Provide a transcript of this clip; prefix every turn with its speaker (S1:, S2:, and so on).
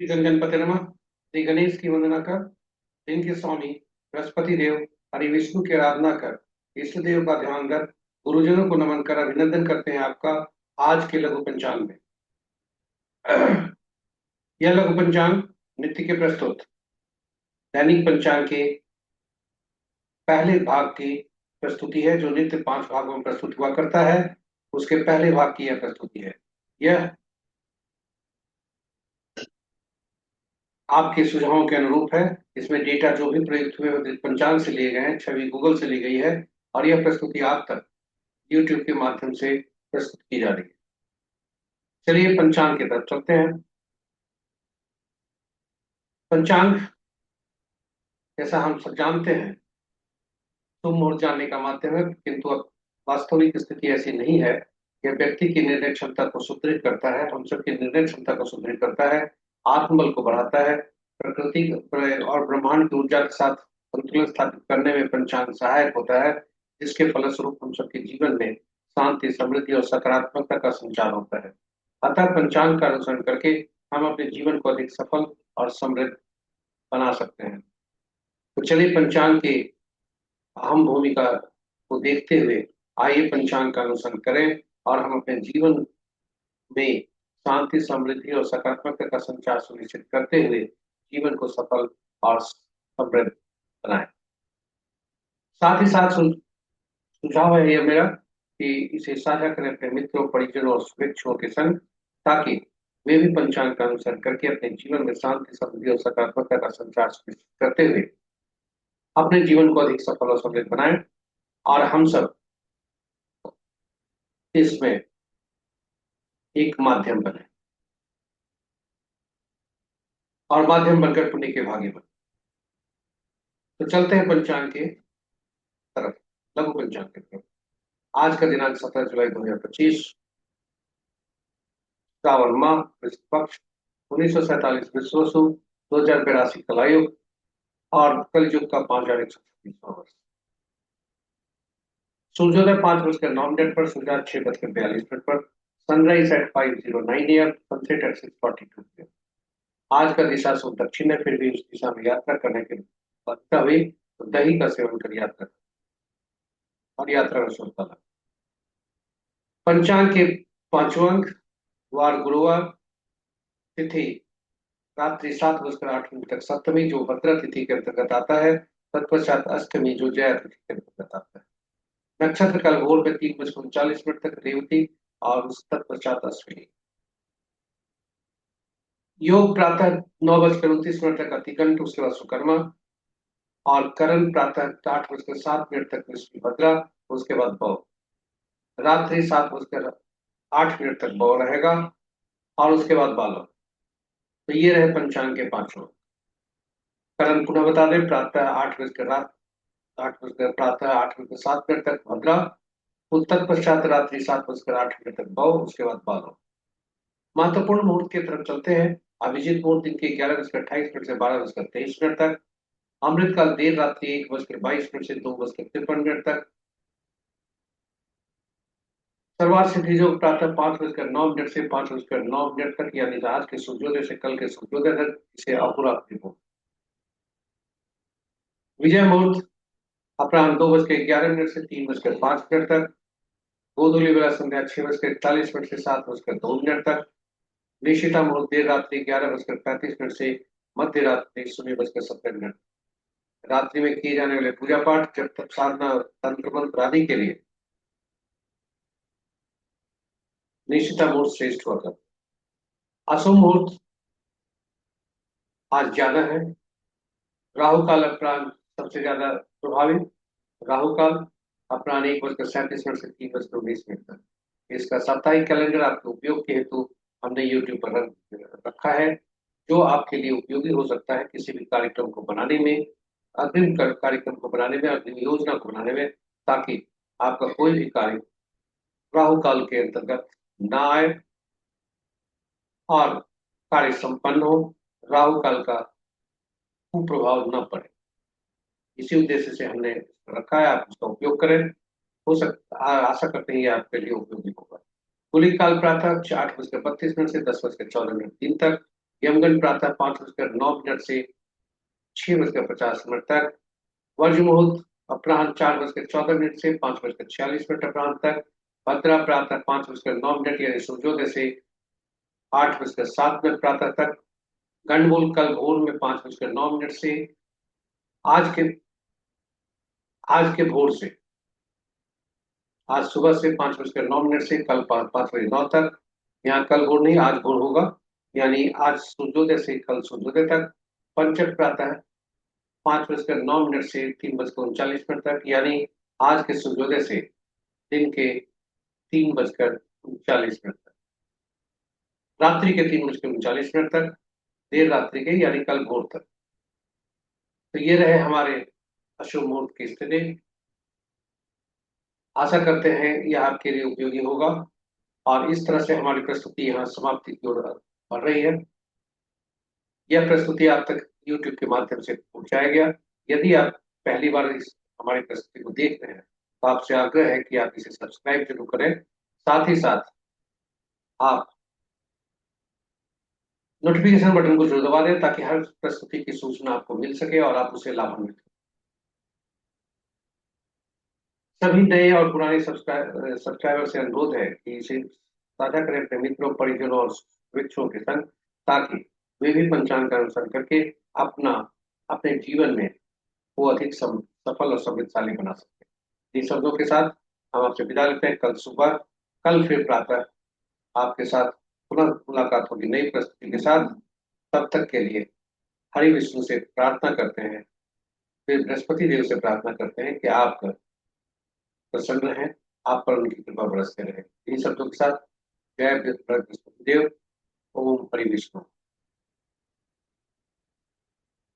S1: श्री गणगणपति नमः। श्री गणेश की वंदना कर, दिन के स्वामी बृहस्पति देव हरि विष्णु की आराधना कर, इष्ट देव का ध्यान कर, गुरुजनों को नमन कर अभिनंदन करते हैं आपका आज के लघु पंचांग में। यह लघु पंचांग नित्य के प्रस्तुत दैनिक पंचांग के पहले भाग की प्रस्तुति है, जो नित्य 5 भागों में प्रस्तुत हुआ करता है। उसके पहले भाग की यह प्रस्तुति है। यह आपके सुझावों के अनुरूप है। इसमें डेटा जो भी प्रयुक्त हुए वो पंचांग से लिए गए हैं, छवि गूगल से ली गई है और यह प्रस्तुति आप तक यूट्यूब के माध्यम से प्रस्तुत की जा रही है। चलिए पंचांग की तरफ चलते हैं। पंचांग, जैसा हम सब जानते हैं, शुभ मुहूर्त जानने का माध्यम है, किंतु अब वास्तविक स्थिति ऐसी नहीं है। यह व्यक्ति की निर्णय क्षमता को सुदृढ़ करता है, हम सबकी निर्णय क्षमता को सुदृढ़ करता है, आत्मबल को बढ़ाता है, प्रकृति और ब्रह्मांड की ऊर्जा के साथ संतुलन स्थापित करने में पंचांग सहायक होता है, जिसके फलस्वरूप हम सबके जीवन में शांति, समृद्धि और सकारात्मकता का संचार होता है। अतः पंचांग का अनुसरण करके हम अपने जीवन को अधिक सफल और समृद्ध बना सकते हैं। तो चलिए पंचांग की अहम भूमिका को देखते हुए आइए पंचांग का अनुसरण करें और हम अपने जीवन में शांति, समृद्धि और सकारात्मकता का संचार सुनिश्चित करते हुए जीवन को सफल और समृद्ध बनाएं। साथ ही साथ सुझाव है यह मेरा कि इसे साझा करें अपने मित्रों, परिजनों और शुभेच्छुओं के संग, ताकि वे भी पंचांग का अनुसरण करके अपने जीवन में शांति, समृद्धि और सकारात्मकता का संचार सुनिश्चित करते हुए अपने जीवन को अधिक सफल और समृद्ध बनाएं और हम सब इसमें एक माध्यम बने और माध्यम बनकर पुण्य के भागी बने। तो चलते हैं पंचांग के तरफ, लघु पंचांग की तरफ। आज का दिनांक 17 जुलाई 2025, श्रावण माह, कृष्ण पक्ष, 1947 विश्वसु, 2082 कलायुग और कलयुग का 5136वां वर्ष। सूर्योदय 5:09 पर, सूर्यास्त 6:42 पर, sunrise at 5:09 AM, sunset at 6:42 PM। आज का दिशा शुभ दक्षिण है, फिर भी उस दिशा में यात्रा करने के बाध्यता हुई तो दही का सेवन कर यात्रा और यात्रा में शुभता लगा। पंचांग के पांचवां अंक, वार गुरुवार, तिथि रात्रि 7:08 तक सप्तमी, जो भद्रा तिथि के अंतर्गत आता है। तत्पश्चात अष्टमी, जो जया तिथि के अंतर्गत आता है। नक्षत्र कल भोर में 3:39 तक रेवती और उस तत्पश्चात अश्विनी। योग प्रातः 9:29 तक अतिकंठ, उसके बाद सुकर्मा और करण प्रातः 8:07 तक विष्णुभद्रा, उसके बाद भव। रात्रि 7:08 तक भव रहेगा और उसके बाद बालव। तो ये रहे पंचांग के पांचों। करण पुनः बता दें, प्रातः 8:07 तक भद्रा, उत्तर पश्चात रात्रि 7:08 तक भव, उसके बाद बालव। महत्वपूर्ण मुहूर्त की तरफ चलते हैं। अभिजीत मुहूर्त दिन के 11:28 से 12:23 तक। अमृतकाल देर रात्रि 1:22 से 2:53 तक। सर्वार्थ सिद्धि योग प्रातः 5:09 से 5:09 तक, यानी आज के सूर्योदय से कल के सूर्योदय तक, इसे अहोरात्रि मुहूर्त। विजय मुहूर्त अपराह्न 2:11 से 3:05 तक। गोधूली बेला संध्या 6:41 से 7:02 तक। निशिता मुहूर्त देर रात्रि 11:35 से मध्य रात्रि 0:17। रात्रि में किए जाने वाले पूजा पाठ, जब तक साधना, तंत्र मंत्र आदि के लिए निशिता मुहूर्त श्रेष्ठ हुआ करता। अशुभ मुहूर्त आज ज्यादा है। राहु काल अपराह्न सबसे ज्यादा प्रभावी। राहु काल अपराह्न 1:37 से 3:19 तक। इसका साप्ताहिक कैलेंडर आपके उपयोग के हेतु हमने यूट्यूब पर रखा है, जो आपके लिए उपयोगी हो सकता है किसी भी कार्यक्रम को बनाने में, कार्यक्रम को बनाने में, अग्रिम योजना को बनाने में, ताकि आपका कोई भी कार्य राहु काल के अंतर्गत ना आए और कार्य संपन्न हो, राहु काल का कुप्रभाव न पड़े। इसी उद्देश्य से हमने रखा है, आप उसका उपयोग करें। हो सकता, आशा करते हैं ये आपके लिए उपयोगी होगा। कुलिक काल प्रातः 8:32 से 10:14 तक। यमगंड प्रातः 5:09 से 6:50 तक। वर्ज मुहूर्त अपराह्न 4:14 से 5:46 अपराह्न तक। भद्रा प्रातः 5:09 यानी सूर्योदय से 8:07 प्रातः तक। गंडमूल कल भोर में 5:09 से आज के आज के भोर से आज सुबह से 5:09 से कल 5 बजे 9 तक। यहाँ कल भोर नहीं, आज भोर होगा, यानी आज सूर्योदय से कल सूर्योदय तक। पंचक प्रातः 5:09 से 3:39 तक, यानी आज के सूर्योदय से दिन के 3:39 तक। रात्रि के 3:39 तक, देर रात्रि के यानी कल भोर तक। तो ये रहे हमारे अशुभ मुहूर्त की स्थिति। आशा करते हैं यह आपके लिए उपयोगी होगा, और इस तरह से हमारी प्रस्तुति यहाँ समाप्ति की ओर बढ़ रही है। यह प्रस्तुति आप तक YouTube के माध्यम से पहुंचाया गया। यदि आप पहली बार इस हमारी प्रस्तुति को देख रहे हैं तो आपसे आग्रह है कि आप इसे सब्सक्राइब जरूर करें। साथ ही साथ आप नोटिफिकेशन बटन को जरूर दबा दें ताकि हर प्रस्तुति की सूचना आपको मिल सके और आप उसे लाभान्वित हो। सभी नए और पुराने सब्सक्राइबर से अनुरोध है कि इसे साझा करें अपने मित्रों, परिजनों और मित्रों के संग, ताकि वे भी पंचांग का अनुसरण करके अपना अपने जीवन में वो अधिक सफल और समृद्धशाली बना सकते हैं। इन शब्दों के साथ हम आपसे विदा लेते हैं। कल फिर प्रातः आपके साथ पुनः मुलाकात होगी नई प्रस्तुति के साथ। तब तक के लिए हरि विष्णु से प्रार्थना करते हैं, फिर बृहस्पति देव से प्रार्थना करते हैं कि आप प्रसन्न रहें, आप पर उनकी कृपा बरसते रहे। इन शब्दों के साथ जय बृहस्पति देव। ओम हरि विष्णु।